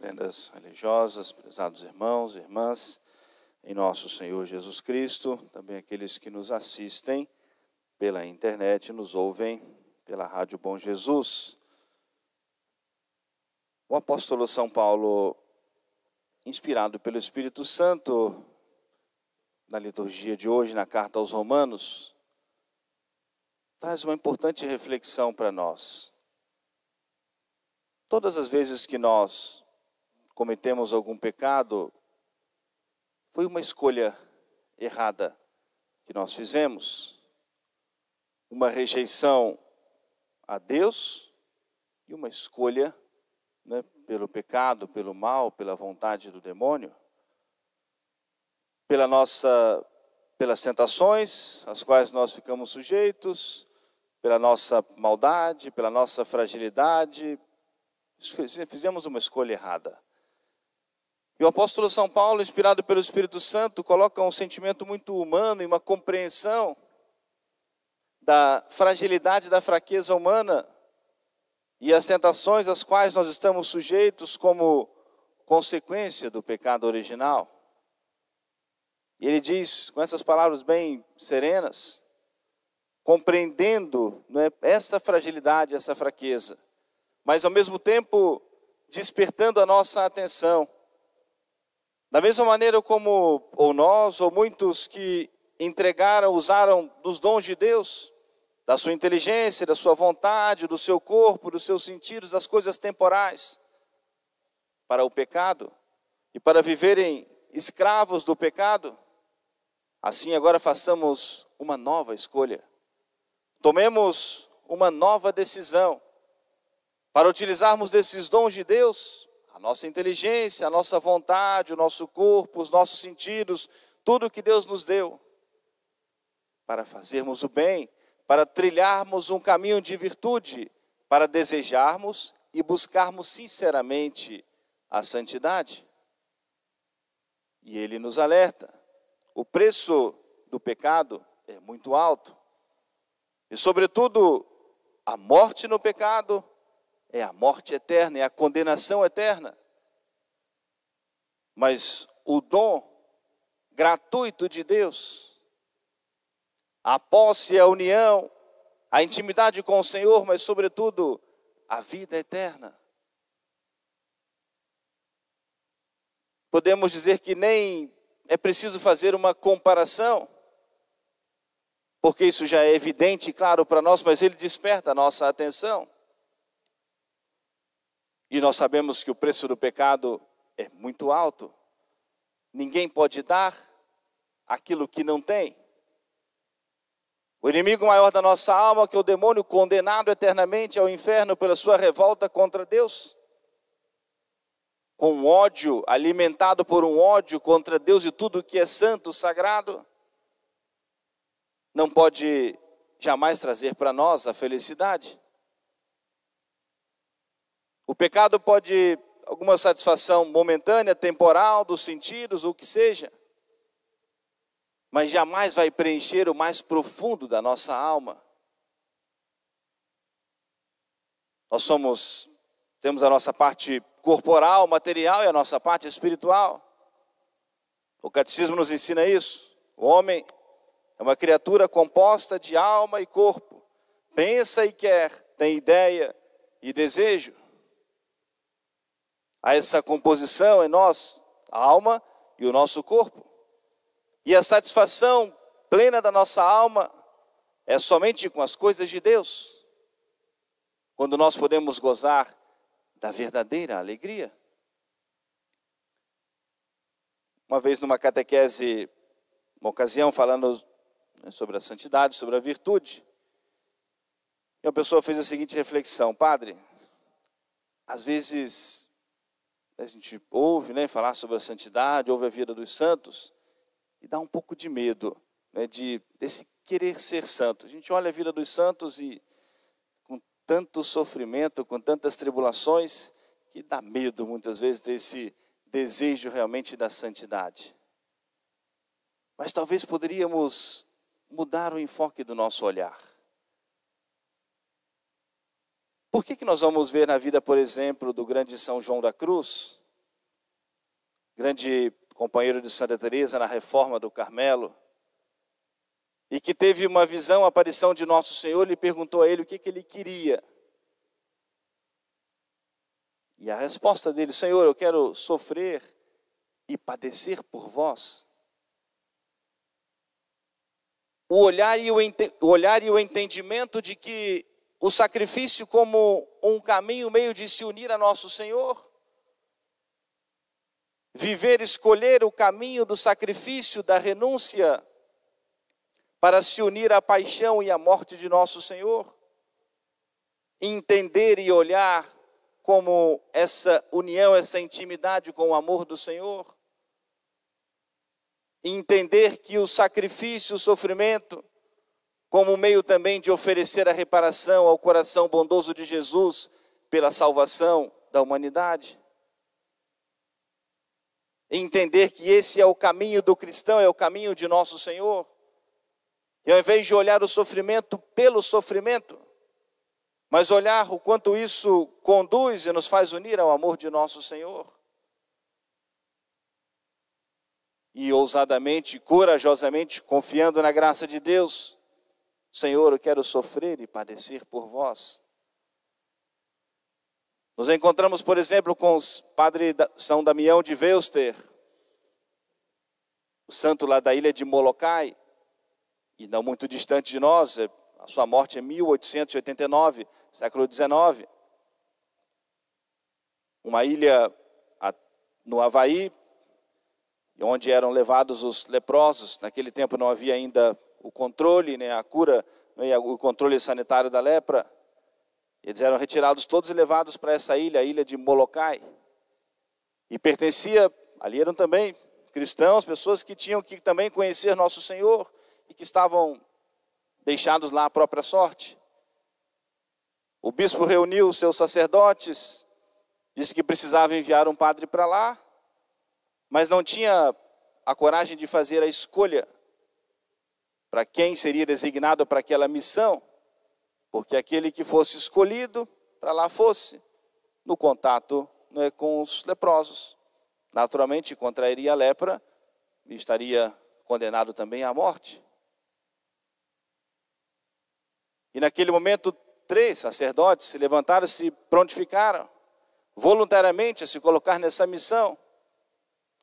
Prendas religiosas, prezados irmãos e irmãs, em nosso Senhor Jesus Cristo, também aqueles que nos assistem pela internet, nos ouvem pela Rádio Bom Jesus. O apóstolo São Paulo, inspirado pelo Espírito Santo, na liturgia de hoje, na carta aos Romanos, traz uma importante reflexão para nós. Todas as vezes que nós cometemos algum pecado, foi uma escolha errada que nós fizemos. Uma rejeição a Deus e uma escolha, pelo pecado, pelo mal, pela vontade do demônio. Pelas tentações às quais nós ficamos sujeitos, pela nossa maldade, pela nossa fragilidade, fizemos uma escolha errada. E o apóstolo São Paulo, inspirado pelo Espírito Santo, coloca um sentimento muito humano e uma compreensão da fragilidade, da fraqueza humana e as tentações às quais nós estamos sujeitos como consequência do pecado original. E ele diz, com essas palavras bem serenas, compreendendo essa fragilidade, essa fraqueza, mas ao mesmo tempo despertando a nossa atenção. Da mesma maneira como ou nós, ou muitos que usaram dos dons de Deus, da sua inteligência, da sua vontade, do seu corpo, dos seus sentidos, das coisas temporais, para o pecado, e para viverem escravos do pecado, assim agora façamos uma nova escolha. Tomemos uma nova decisão, para utilizarmos desses dons de Deus, a nossa inteligência, a nossa vontade, o nosso corpo, os nossos sentidos, tudo que Deus nos deu, para fazermos o bem, para trilharmos um caminho de virtude, para desejarmos e buscarmos sinceramente a santidade. E ele nos alerta, o preço do pecado é muito alto, e sobretudo a morte no pecado é a morte eterna, é a condenação eterna. Mas o dom gratuito de Deus, a posse, a união, a intimidade com o Senhor, mas sobretudo a vida eterna. Podemos dizer que nem é preciso fazer uma comparação, porque isso já é evidente e claro para nós, mas ele desperta a nossa atenção. E nós sabemos que o preço do pecado é muito alto. Ninguém pode dar aquilo que não tem. O inimigo maior da nossa alma, que é o demônio, condenado eternamente ao inferno pela sua revolta contra Deus, com um ódio, alimentado por um ódio contra Deus e tudo que é santo, sagrado, não pode jamais trazer para nós a felicidade. O pecado pode alguma satisfação momentânea, temporal, dos sentidos, o que seja, mas jamais vai preencher o mais profundo da nossa alma. Temos a nossa parte corporal, material e a nossa parte espiritual. O catecismo nos ensina isso. O homem é uma criatura composta de alma e corpo. Pensa e quer, tem ideia e desejo. Há essa composição em nós, a alma e o nosso corpo. E a satisfação plena da nossa alma é somente com as coisas de Deus, quando nós podemos gozar da verdadeira alegria. Uma vez numa catequese, uma ocasião falando sobre a santidade, sobre a virtude, e uma pessoa fez a seguinte reflexão: padre, às vezes a gente ouve falar sobre a santidade, ouve a vida dos santos, e dá um pouco de medo desse querer ser santo. A gente olha a vida dos santos e com tanto sofrimento, com tantas tribulações, que dá medo muitas vezes desse desejo realmente da santidade. Mas talvez poderíamos mudar o enfoque do nosso olhar. Por que nós vamos ver na vida, por exemplo, do grande São João da Cruz, grande companheiro de Santa Teresa na Reforma do Carmelo, e que teve uma visão, a aparição de Nosso Senhor, e perguntou a ele o que ele queria. E a resposta dele: Senhor, eu quero sofrer e padecer por vós. O olhar e o entendimento de que o sacrifício como um caminho, meio de se unir a Nosso Senhor, viver, escolher o caminho do sacrifício, da renúncia, para se unir à paixão e à morte de Nosso Senhor, entender e olhar como essa união, essa intimidade com o amor do Senhor, entender que o sacrifício, o sofrimento, como meio também de oferecer a reparação ao coração bondoso de Jesus pela salvação da humanidade. Entender que esse é o caminho do cristão, é o caminho de Nosso Senhor. E ao invés de olhar o sofrimento pelo sofrimento, mas olhar o quanto isso conduz e nos faz unir ao amor de Nosso Senhor. E ousadamente, corajosamente, confiando na graça de Deus, Senhor, eu quero sofrer e padecer por vós. Nos encontramos, por exemplo, com os Padre São Damião de Veuster, o santo lá da ilha de Molokai, e não muito distante de nós. A sua morte é 1889, século XIX. Uma ilha no Havaí, onde eram levados os leprosos. Naquele tempo não havia ainda o controle, né, a cura, né, o controle sanitário da lepra. Eles eram retirados todos e levados para essa ilha, a ilha de Molokai. E pertencia, ali eram também cristãos, pessoas que tinham que também conhecer Nosso Senhor e que estavam deixados lá à própria sorte. O bispo reuniu os seus sacerdotes, disse que precisava enviar um padre para lá, mas não tinha a coragem de fazer a escolha para quem seria designado para aquela missão, porque aquele que fosse escolhido para lá fosse no contato, né, com os leprosos. Naturalmente contrairia a lepra e estaria condenado também à morte. E naquele momento 3 sacerdotes se levantaram e se prontificaram voluntariamente a se colocar nessa missão.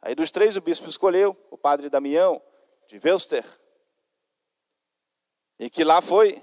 Aí dos 3 o bispo escolheu o padre Damião de Veuster, e que lá foi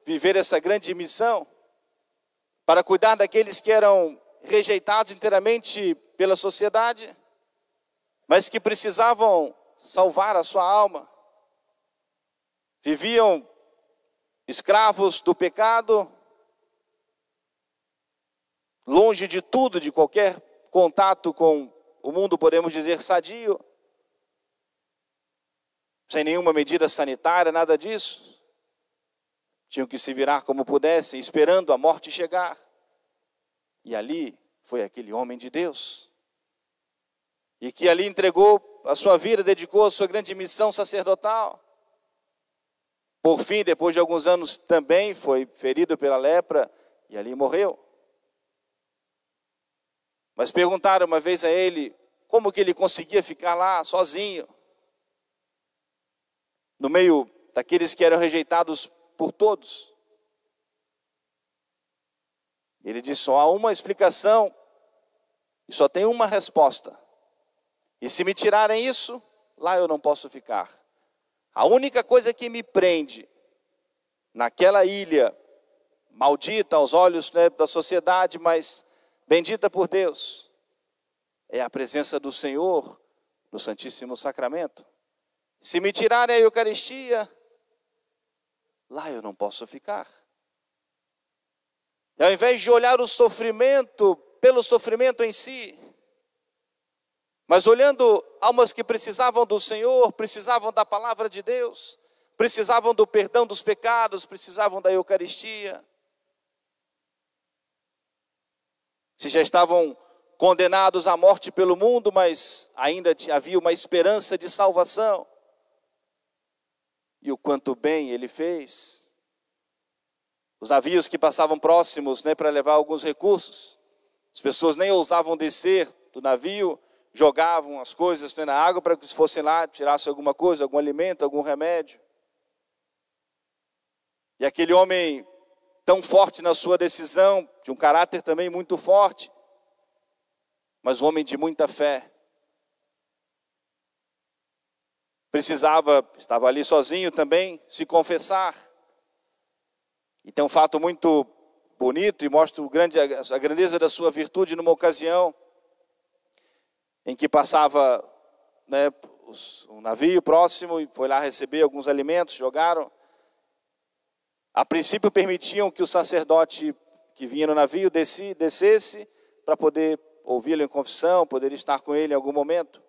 viver essa grande missão para cuidar daqueles que eram rejeitados inteiramente pela sociedade, mas que precisavam salvar a sua alma. Viviam escravos do pecado, longe de tudo, de qualquer contato com o mundo, podemos dizer, sadio, sem nenhuma medida sanitária, nada disso. Tinham que se virar como pudessem, esperando a morte chegar. E ali foi aquele homem de Deus, e que ali entregou a sua vida, dedicou a sua grande missão sacerdotal. Por fim, depois de alguns anos, também foi ferido pela lepra e ali morreu. Mas perguntaram uma vez a ele como que ele conseguia ficar lá sozinho, no meio daqueles que eram rejeitados por todos. Ele disse: só há uma explicação e só tem uma resposta. E se me tirarem isso, lá eu não posso ficar. A única coisa que me prende naquela ilha, maldita aos olhos, né, da sociedade, mas bendita por Deus, é a presença do Senhor no Santíssimo Sacramento. Se me tirarem a Eucaristia, lá eu não posso ficar. E ao invés de olhar o sofrimento pelo sofrimento em si, mas olhando almas que precisavam do Senhor, precisavam da palavra de Deus, precisavam do perdão dos pecados, precisavam da Eucaristia. Se já estavam condenados à morte pelo mundo, mas ainda havia uma esperança de salvação. E o quanto bem ele fez. Os navios que passavam próximos, né, para levar alguns recursos, as pessoas nem ousavam descer do navio, jogavam as coisas na água para que fossem lá, tirassem alguma coisa, algum alimento, algum remédio. E aquele homem tão forte na sua decisão, de um caráter também muito forte, mas um homem de muita fé, estava ali sozinho também, se confessar. E tem um fato muito bonito e mostra a grandeza da sua virtude numa ocasião em que passava, né, um navio próximo e foi lá receber alguns alimentos, jogaram. A princípio permitiam que o sacerdote que vinha no navio descesse para poder ouvi-lo em confissão, poder estar com ele em algum momento.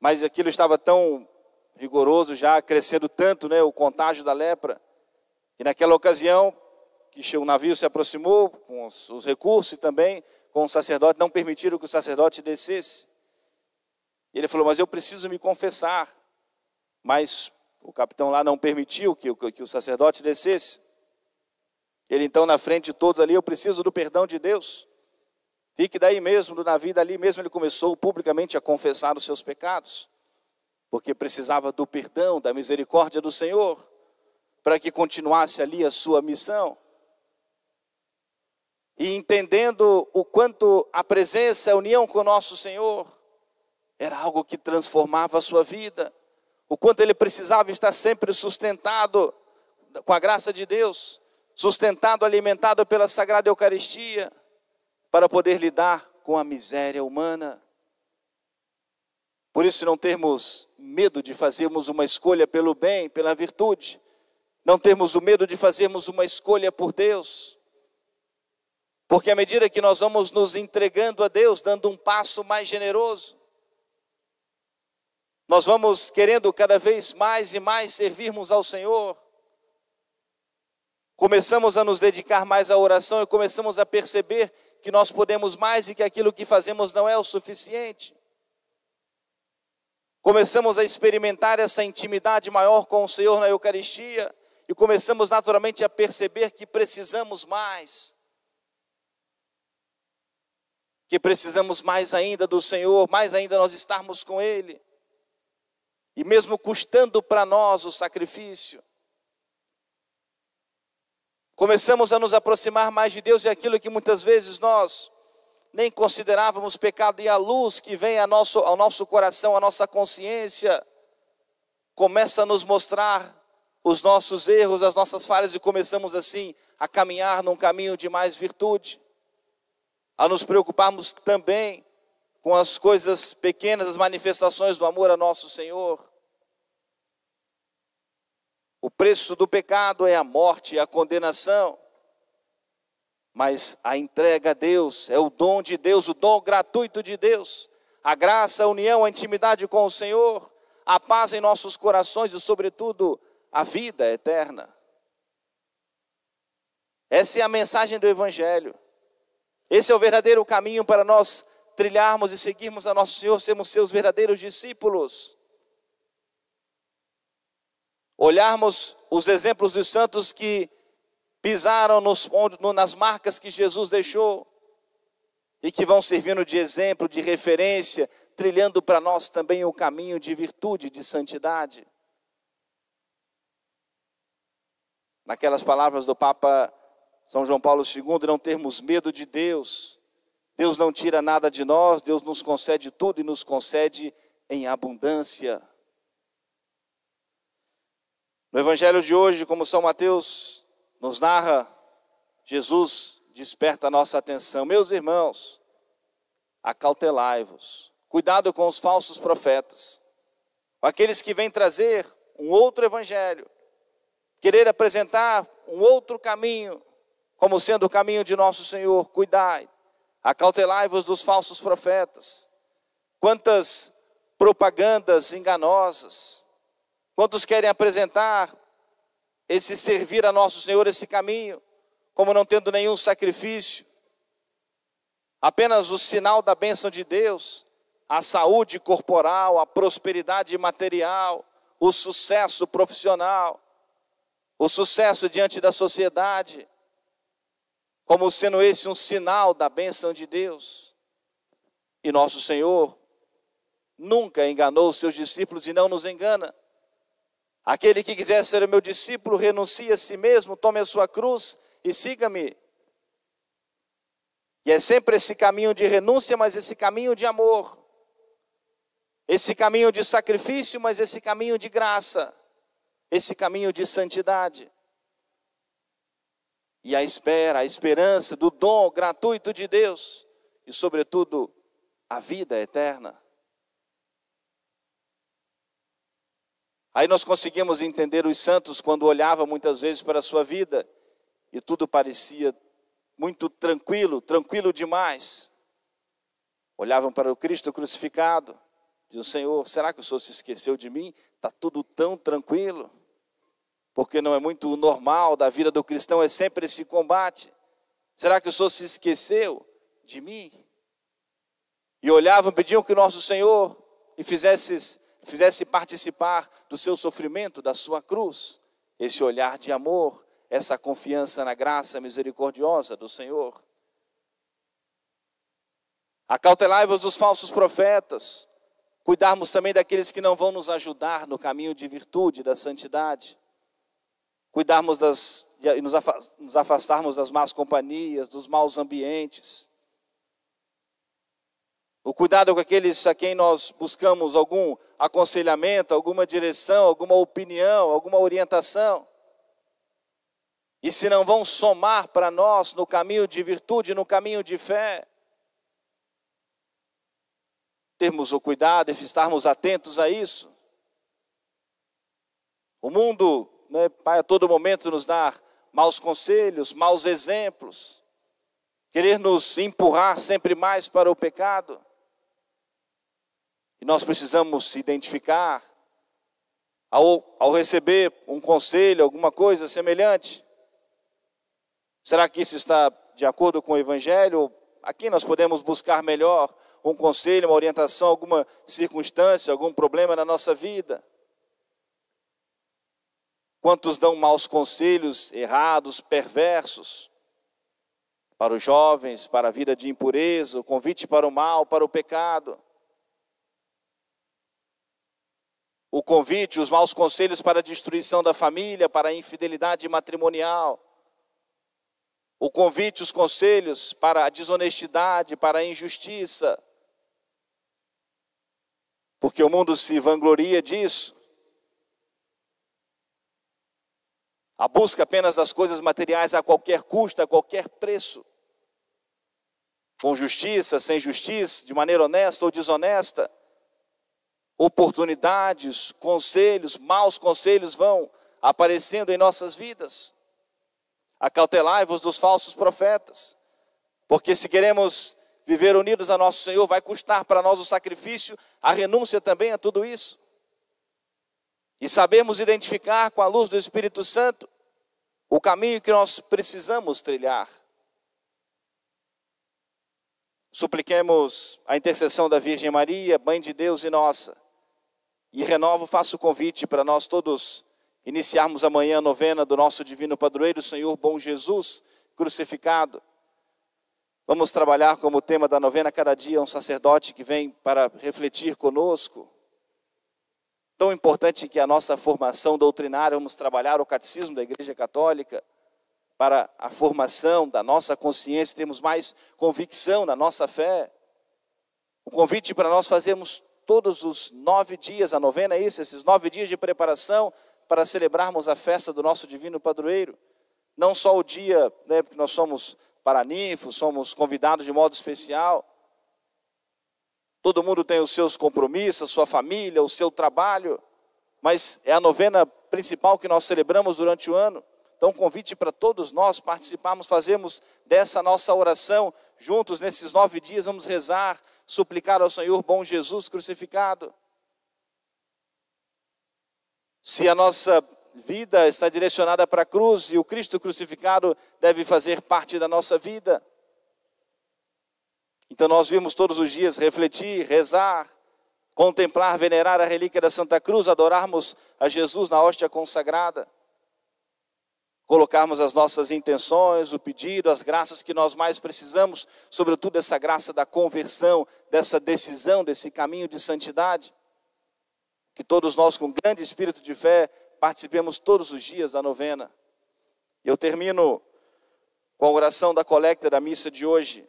Mas aquilo estava tão rigoroso já, crescendo tanto, né, o contágio da lepra, que naquela ocasião que o navio se aproximou com os recursos e também com o sacerdote, não permitiram que o sacerdote descesse. E ele falou, mas eu preciso me confessar. Mas o capitão lá não permitiu que o sacerdote descesse. Ele então, na frente de todos ali, eu preciso do perdão de Deus. Fique daí mesmo, do navio, dali mesmo ele começou publicamente a confessar os seus pecados. Porque precisava do perdão, da misericórdia do Senhor, para que continuasse ali a sua missão. E entendendo o quanto a presença, a união com o nosso Senhor, era algo que transformava a sua vida. O quanto ele precisava estar sempre sustentado com a graça de Deus, sustentado, alimentado pela Sagrada Eucaristia, para poder lidar com a miséria humana. Por isso não termos medo de fazermos uma escolha pelo bem, pela virtude. Não termos o medo de fazermos uma escolha por Deus. Porque à medida que nós vamos nos entregando a Deus, dando um passo mais generoso, nós vamos querendo cada vez mais e mais servirmos ao Senhor. Começamos a nos dedicar mais à oração e começamos a perceber que nós podemos mais e que aquilo que fazemos não é o suficiente. Começamos a experimentar essa intimidade maior com o Senhor na Eucaristia e começamos naturalmente a perceber que precisamos mais. Que precisamos mais ainda do Senhor, mais ainda nós estarmos com Ele. E mesmo custando para nós o sacrifício, começamos a nos aproximar mais de Deus e aquilo que muitas vezes nós nem considerávamos pecado, e a luz que vem ao nosso coração, a nossa consciência, começa a nos mostrar os nossos erros, as nossas falhas, e começamos assim a caminhar num caminho de mais virtude, a nos preocuparmos também com as coisas pequenas, as manifestações do amor a nosso Senhor. O preço do pecado é a morte e a condenação, mas a entrega a Deus é o dom de Deus, o dom gratuito de Deus, a graça, a união, a intimidade com o Senhor, a paz em nossos corações e, sobretudo, a vida eterna. Essa é a mensagem do Evangelho. Esse é o verdadeiro caminho para nós trilharmos e seguirmos a nosso Senhor, sermos seus verdadeiros discípulos. Olharmos os exemplos dos santos que pisaram nas marcas que Jesus deixou e que vão servindo de exemplo, de referência, trilhando para nós também o caminho de virtude, de santidade. Naquelas palavras do Papa São João Paulo II, não termos medo de Deus. Deus não tira nada de nós, Deus nos concede tudo e nos concede em abundância. No Evangelho de hoje, como São Mateus nos narra, Jesus desperta a nossa atenção. Meus irmãos, acautelai-vos. Cuidado com os falsos profetas, com aqueles que vêm trazer um outro evangelho, querer apresentar um outro caminho, como sendo o caminho de nosso Senhor. Cuidai, acautelai-vos dos falsos profetas. Quantas propagandas enganosas, quantos querem apresentar esse servir a nosso Senhor, esse caminho, como não tendo nenhum sacrifício, apenas o sinal da bênção de Deus, a saúde corporal, a prosperidade material, o sucesso profissional, o sucesso diante da sociedade, como sendo esse um sinal da bênção de Deus. E nosso Senhor nunca enganou os seus discípulos e não nos engana. Aquele que quiser ser o meu discípulo, renuncie a si mesmo, tome a sua cruz e siga-me. E é sempre esse caminho de renúncia, mas esse caminho de amor. Esse caminho de sacrifício, mas esse caminho de graça. Esse caminho de santidade. E a espera, a esperança do dom gratuito de Deus. E sobretudo, a vida eterna. Aí nós conseguimos entender os santos quando olhavam muitas vezes para a sua vida e tudo parecia muito tranquilo, tranquilo demais. Olhavam para o Cristo crucificado, diziam: Senhor, será que o Senhor se esqueceu de mim? Está tudo tão tranquilo. Porque não é muito normal da vida do cristão, é sempre esse combate. Será que o Senhor se esqueceu de mim? E olhavam, pediam que o nosso Senhor e fizesse participar do seu sofrimento, da sua cruz. Esse olhar de amor, essa confiança na graça misericordiosa do Senhor. Acautelai-vos dos falsos profetas. Cuidarmos também daqueles que não vão nos ajudar no caminho de virtude, da santidade. Cuidarmos e nos afastarmos das más companhias, dos maus ambientes. O cuidado com aqueles a quem nós buscamos algum aconselhamento, alguma direção, alguma opinião, alguma orientação. E se não vão somar para nós no caminho de virtude, no caminho de fé, termos o cuidado e estarmos atentos a isso. O mundo, Pai, a todo momento nos dá maus conselhos, maus exemplos, querer nos empurrar sempre mais para o pecado. E nós precisamos identificar, ao receber um conselho, alguma coisa semelhante, será que isso está de acordo com o Evangelho? Aqui nós podemos buscar melhor um conselho, uma orientação, alguma circunstância, algum problema na nossa vida. Quantos dão maus conselhos errados, perversos, para os jovens, para a vida de impureza, o convite para o mal, para o pecado. O convite, os maus conselhos para a destruição da família, para a infidelidade matrimonial. O convite, os conselhos para a desonestidade, para a injustiça. Porque o mundo se vangloria disso. A busca apenas das coisas materiais a qualquer custo, a qualquer preço. Com justiça, sem justiça, de maneira honesta ou desonesta. Oportunidades, conselhos, maus conselhos vão aparecendo em nossas vidas. Acautelai-vos dos falsos profetas, porque se queremos viver unidos a nosso Senhor, vai custar para nós o sacrifício, a renúncia também a tudo isso. E sabemos identificar com a luz do Espírito Santo o caminho que nós precisamos trilhar. Supliquemos a intercessão da Virgem Maria, Mãe de Deus e nossa. E renovo, faço o convite para nós todos iniciarmos amanhã a novena do nosso divino padroeiro, Senhor Bom Jesus, crucificado. Vamos trabalhar como tema da novena cada dia um sacerdote que vem para refletir conosco. Tão importante que a nossa formação doutrinária, vamos trabalhar o catecismo da Igreja Católica, para a formação da nossa consciência, termos mais convicção na nossa fé. O convite para nós fazermos todos os 9 dias, a novena é isso, esses 9 dias de preparação para celebrarmos a festa do nosso divino padroeiro. Não só o dia, porque nós somos paraninfos, somos convidados de modo especial. Todo mundo tem os seus compromissos, a sua família, o seu trabalho, mas é a novena principal que nós celebramos durante o ano. Então, convite para todos nós participarmos, fazermos dessa nossa oração juntos nesses 9 dias, vamos rezar, suplicar ao Senhor Bom Jesus crucificado. Se a nossa vida está direcionada para a cruz e o Cristo crucificado deve fazer parte da nossa vida, então nós vimos todos os dias refletir, rezar, contemplar, venerar a relíquia da Santa Cruz, adorarmos a Jesus na hóstia consagrada. colocarmos as nossas intenções, o pedido, as graças que nós mais precisamos, sobretudo essa graça da conversão, dessa decisão, desse caminho de santidade. Que todos nós, com grande espírito de fé, participemos todos os dias da novena. Eu termino com a oração da colecta da missa de hoje.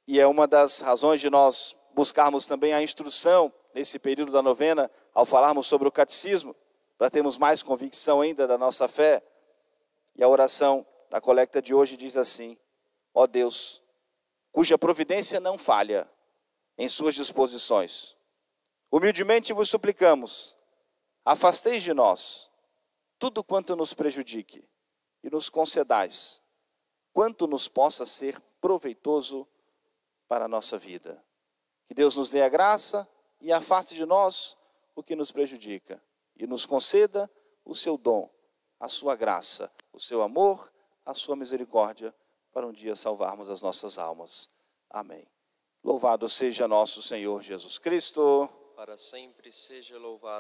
E é uma das razões de nós buscarmos também a instrução nesse período da novena, ao falarmos sobre o catecismo, para termos mais convicção ainda da nossa fé. E a oração da colecta de hoje diz assim: ó Deus, cuja providência não falha em suas disposições, humildemente vos suplicamos, afasteis de nós tudo quanto nos prejudique e nos concedais quanto nos possa ser proveitoso para a nossa vida. Que Deus nos dê a graça e afaste de nós o que nos prejudica e nos conceda o seu dom, a sua graça, o seu amor, a sua misericórdia, para um dia salvarmos as nossas almas. Amém. Louvado seja nosso Senhor Jesus Cristo. Para sempre seja louvado.